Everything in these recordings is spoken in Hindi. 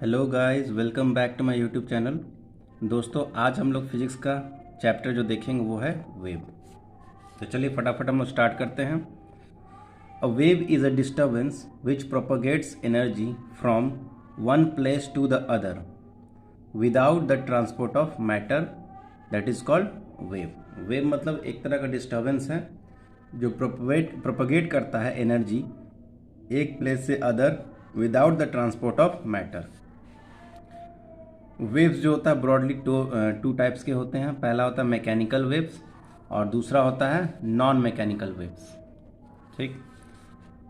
Hello guys, welcome back to my YouTube channel. दोस्तों, आज हम लोग फिजिक्स का चैप्टर जो देखेंगे वो है वेव। तो चलिए फटाफट हम लोग स्टार्ट करते हैं। A wave is a disturbance which propagates energy from one place to the other without the transport of matter, that is called wave. Wave मतलब एक तरह का डिस्टर्बेंस है जो प्रोपगेट करता है एनर्जी एक प्लेस से other without the transport of matter. Waves जो होता है ब्रॉडली टू टाइप्स के होते हैं। पहला होता है मैकेनिकल वेव्स और दूसरा होता है नॉन मैकेनिकल वेव्स। ठीक,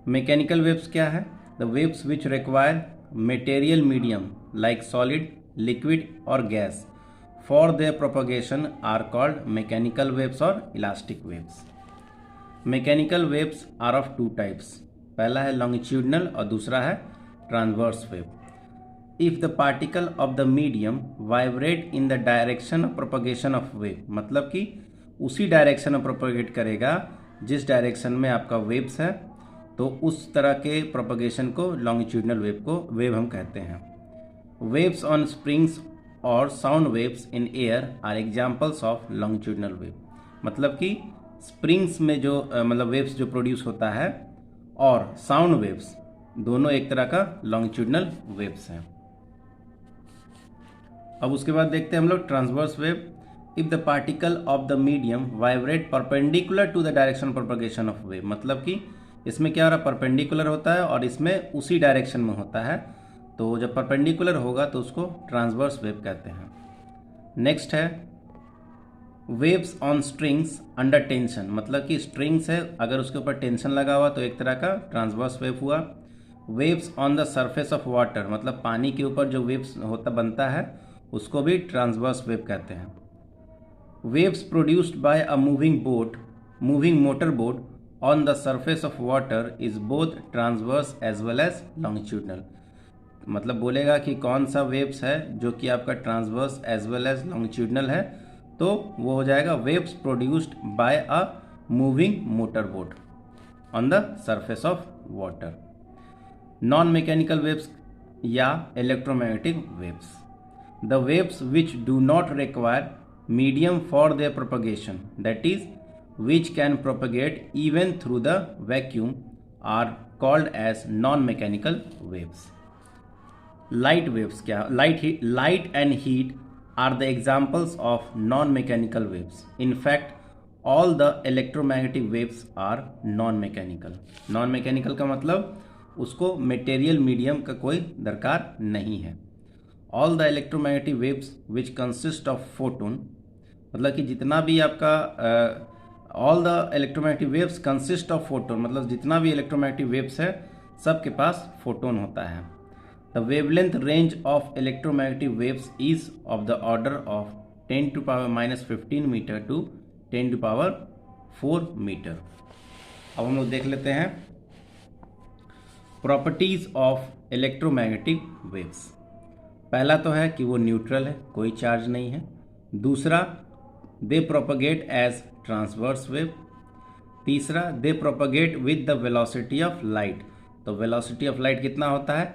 मैकेनिकल वेव्स क्या है? The waves which require material medium like solid, liquid और gas for their propagation are called mechanical waves और elastic waves. Mechanical waves are of two types. पहला है लॉन्गिट्यूडनल और दूसरा है transverse wave. If the particle of the medium vibrate in the direction of propagation of wave, मतलब कि उसी डायरेक्शन में प्रोपगेट करेगा जिस डायरेक्शन में आपका वेव्स है, तो उस तरह के प्रोपगेशन को लॉन्गिट्यूडनल वेव हम कहते हैं। वेव्स ऑन स्प्रिंग्स और sound waves in air are examples of longitudinal wave. मतलब कि स्प्रिंग्स में जो मतलब वेव्स जो प्रोड्यूस होता है और साउंड वेव्स दोनों एक तरह का लॉन्गिट्यूडनल वेव्स हैं। अब उसके बाद देखते हैं हम लोग transverse wave. If the particle of the medium vibrate perpendicular to the direction propagation of wave, मतलब कि इसमें क्या हो रहा है, परपेंडिकुलर होता है और इसमें उसी डायरेक्शन में होता है, तो जब परपेंडिकुलर होगा तो उसको ट्रांसवर्स वेव कहते हैं। नेक्स्ट है waves on strings under tension, मतलब कि स्ट्रिंग्स है, अगर उसके ऊपर टेंशन लगा हुआ तो एक तरह का ट्रांसवर्स वेव हुआ। Waves on the surface of water, मतलब पानी के ऊपर जो वेव्स बनता है उसको भी ट्रांसवर्स वेव कहते हैं। Waves produced by a moving motor boat on the surface of water is both transverse as well as longitudinal. मतलब बोलेगा कि कौन सा वेव्स है जो कि आपका transverse as well as longitudinal है, तो वो हो जाएगा waves produced by a moving motor boat on the surface of water. Non mechanical waves या electromagnetic waves, the waves which do not require medium for their propagation, that is which can propagate even through the vacuum, are called as non-mechanical waves. Light waves क्या? Light and heat are the examples of non-mechanical waves. In fact, all the electromagnetic waves are non-mechanical. Non-mechanical का मतलब उसको मेटेरियल मीडियम का कोई दरकार नहीं है। All the electromagnetic waves which consist of photon, मतलब कि जितना भी आपका all the electromagnetic waves consist of photon, मतलब जितना भी इलेक्ट्रोमैग्नेटिक वेव्स है सबके पास फोटोन होता है। The wavelength range of electromagnetic waves is of the order of 10⁻⁻15 metre to 10⁴ metre. अब हम लोग देख लेते हैं प्रॉपर्टीज ऑफ इलेक्ट्रोमैग्नेटिक वेव्स। पहला तो है कि वो न्यूट्रल है, कोई चार्ज नहीं है। दूसरा, they propagate as transverse wave. तीसरा, they propagate with the velocity of light. तो वेलोसिटी ऑफ लाइट कितना होता है?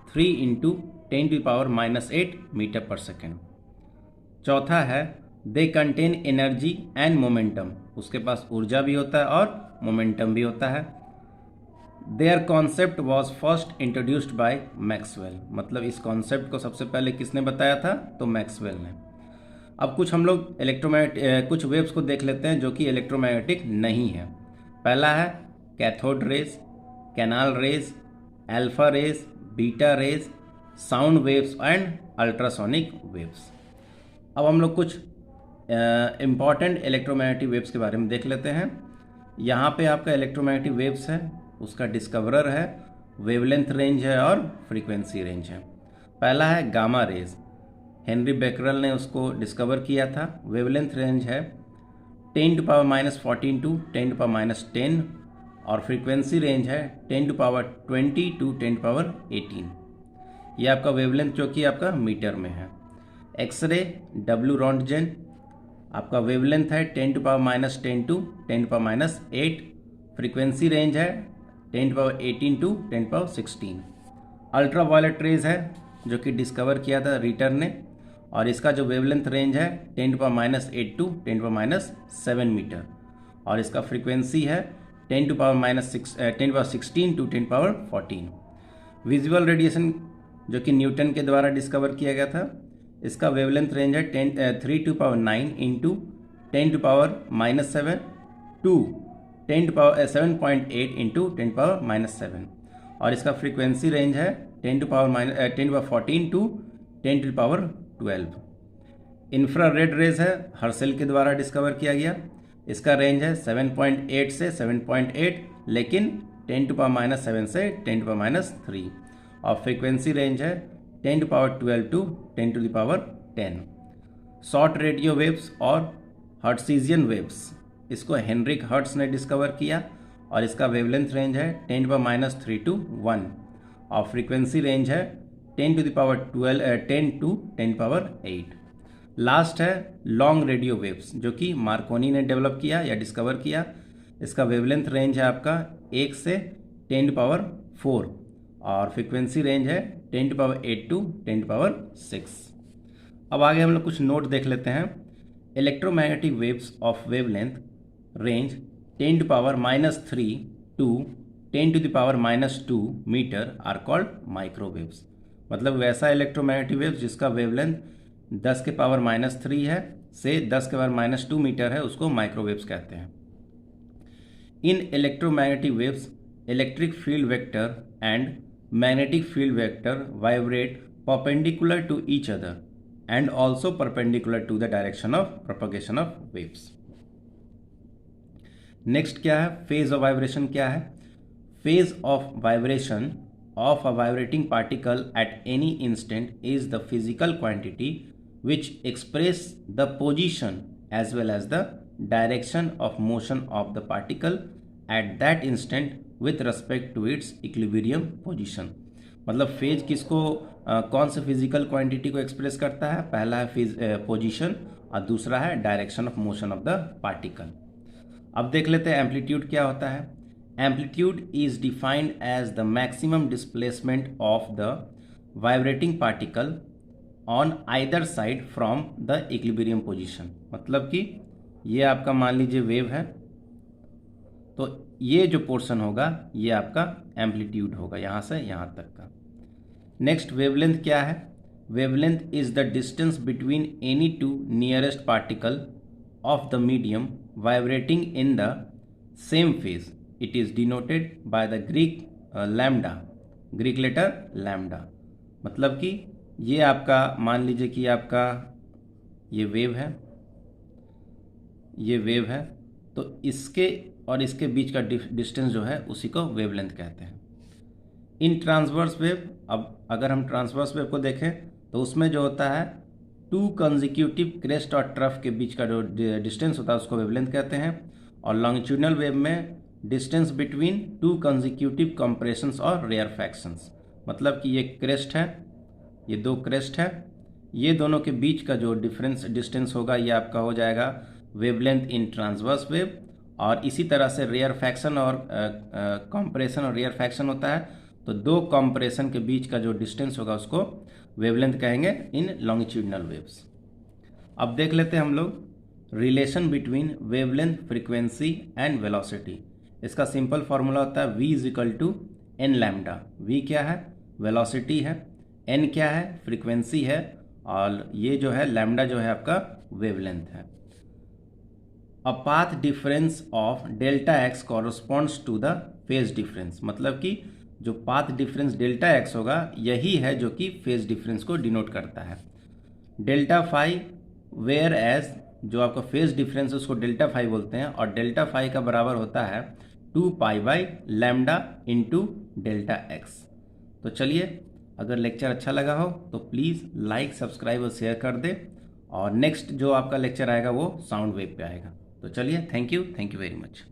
3 × 10⁻⁻8 मीटर पर सेकेंड। चौथा है they contain energy and momentum, उसके पास ऊर्जा भी होता है और मोमेंटम भी होता है। Their concept was first introduced by Maxwell, मतलब इस कॉन्सेप्ट को सबसे पहले किसने बताया था? तो मैक्सवेल ने। अब कुछ हम लोग कुछ वेव्स को देख लेते हैं जो कि इलेक्ट्रोमैग्नेटिक नहीं है। पहला है cathode rays, canal rays, alpha rays, beta rays, sound waves and ultrasonic waves. अब हम लोग कुछ इम्पॉर्टेंट इलेक्ट्रोमैग्नेटिक वेव्स के बारे में देख लेते हैं। यहाँ पे आपका इलेक्ट्रोमैग्नेटिक वेव्स है, उसका डिस्कवरर है, वेवलेंथ रेंज है और फ्रीक्वेंसी रेंज है। पहला है गामा रेज, हेनरी बेकरल ने उसको डिस्कवर किया था। वेवलेंथ रेंज है 10⁻14 टू 10⁻10 और फ्रीक्वेंसी रेंज है 10⁻20 टू 10⁻18। ये आपका वेवलेंथ जो कि आपका मीटर में है। एक्सरे डब्ल्यू रॉन्टगेन, आपका वेवलेंथ है 10⁻10 टू 10⁻8, फ्रीक्वेंसी रेंज है 10⁻18 टू 10⁻16। अल्ट्रा वायलेट रेज है जो कि डिस्कवर किया था रिटर ने, और इसका जो वेवलेंथ रेंज है 10⁻8 टू 10⁻7 मीटर, और इसका फ्रीक्वेंसी है 10⁻16 टू 10⁻14। विजुअल रेडिएशन जो कि न्यूटन के द्वारा डिस्कवर किया गया था, इसका वेवलेंथ रेंज है 3⁹ इंटू 10⁻7 टू 7.8 इंटू 10⁻7, और इसका फ्रीक्वेंसी रेंज है 10⁻14 टू 10⁻12। इंफ्रारेड रेज है हर्सेल के द्वारा डिस्कवर किया गया, इसका रेंज है 7.8 से 7.8, लेकिन 10⁻7 से 10⁻3, और फ्रीक्वेंसी रेंज है 10⁻12 टू 10⁻10। शॉर्ट रेडियो वेव्स और हर्ट्जियन वेव्स, इसको हेनरिक हर्ट्ज ने डिस्कवर किया, और इसका वेवलेंथ रेंज है 10⁻3 टू 1, और फ्रीक्वेंसी रेंज है 10 टू 10⁸। लास्ट है लॉन्ग रेडियो वेव्स जो कि मार्कोनी ने डेवलप किया या डिस्कवर किया, इसका वेवलेंथ रेंज है आपका 1 से 10⁻4, और फ्रीक्वेंसी रेंज है 10⁸ टू 10�6। अब आगे हम लोग कुछ नोट देख लेते हैं। Electromagnetic waves of wavelength range 10⁻³ to 10⁻² metre are called microwaves. मतलब वैसा इलेक्ट्रोमैग्नेटिक वेव्स जिसका वेवलेंथ 10⁻³ है से 10⁻² मीटर है, उसको माइक्रोवेव्स कहते हैं। In electromagnetic waves electric field vector and magnetic field vector vibrate perpendicular to each other and also perpendicular to the direction of propagation of waves. Next क्या है, phase of vibration क्या है? Phase of vibration of a vibrating particle at any instant is the physical quantity which express the position as well as the direction of motion of the particle at that instant with respect to its equilibrium position. मतलब फेज किसको कौन से फिजिकल क्वांटिटी को एक्सप्रेस करता है? पहला है पोजीशन और दूसरा है direction of motion of the particle. अब देख लेते हैं एम्पलीट्यूड क्या होता है। Amplitude is defined as the maximum displacement of the vibrating particle on either side from the equilibrium position. मतलब कि ये आपका मान लीजिए वेव है, तो ये जो पोर्शन होगा ये आपका एम्पलीट्यूड होगा यहाँ से यहाँ तक का। नेक्स्ट वेवलेंथ क्या है? Wavelength is the distance between any two nearest particle of the medium vibrating in the same phase. It is denoted by the Greek lambda, Greek letter lambda. मतलब कि ये आपका मान लीजिए कि आपका ये वेव है, ये वेव है, तो इसके और इसके बीच का डिस्टेंस जो है उसी को वेवलेंथ कहते हैं। इन ट्रांसवर्स वेव, अब अगर हम ट्रांसवर्स वेव को देखें तो उसमें जो होता है टू कंसेक्यूटिव क्रेस्ट और ट्रफ के बीच का जो डिस्टेंस होता है उसको वेवलेंथ कहते हैं। और लॉन्गिट्यूडनल वेव में distance between two consecutive compressions और रेयरफैक्शंस। मतलब कि ये क्रेस्ट है, ये दो क्रेस्ट है, ये दोनों के बीच का जो डिस्टेंस होगा ये आपका हो जाएगा वेवलेंथ इन ट्रांसवर्स वेव। और इसी तरह से रेयरफैक्शन और कंप्रेशन और रेयरफैक्शन होता है, तो दो कंप्रेशन के बीच का जो डिस्टेंस होगा उसको वेवलेंथ कहेंगे इन लॉन्गिट्यूडनल वेव्स। अब देख लेते हैं हम लोग relation between wavelength, frequency and velocity. इसका सिंपल फार्मूला होता है v = n लैम्डा। v क्या है? वेलोसिटी है, n क्या है? फ्रीक्वेंसी है, और ये जो है लैम्डा जो है आपका वेवलेंथ है। A path difference of delta x corresponds to the phase difference. मतलब कि जो पाथ डिफरेंस डेल्टा एक्स होगा यही है जो कि फेज डिफरेंस को डिनोट करता है। डेल्टा फाई, वेयर एज जो आपका फेज डिफरेंस है उसको डेल्टा फाई बोलते हैं, और डेल्टा फाई का बराबर होता है 2π/λ इंटू डेल्टा एक्स। तो चलिए, अगर लेक्चर अच्छा लगा हो तो प्लीज़ लाइक, सब्सक्राइब और शेयर कर दे, और नेक्स्ट जो आपका लेक्चर आएगा वो साउंड वेव पे आएगा। तो चलिए, थैंक यू वेरी मच।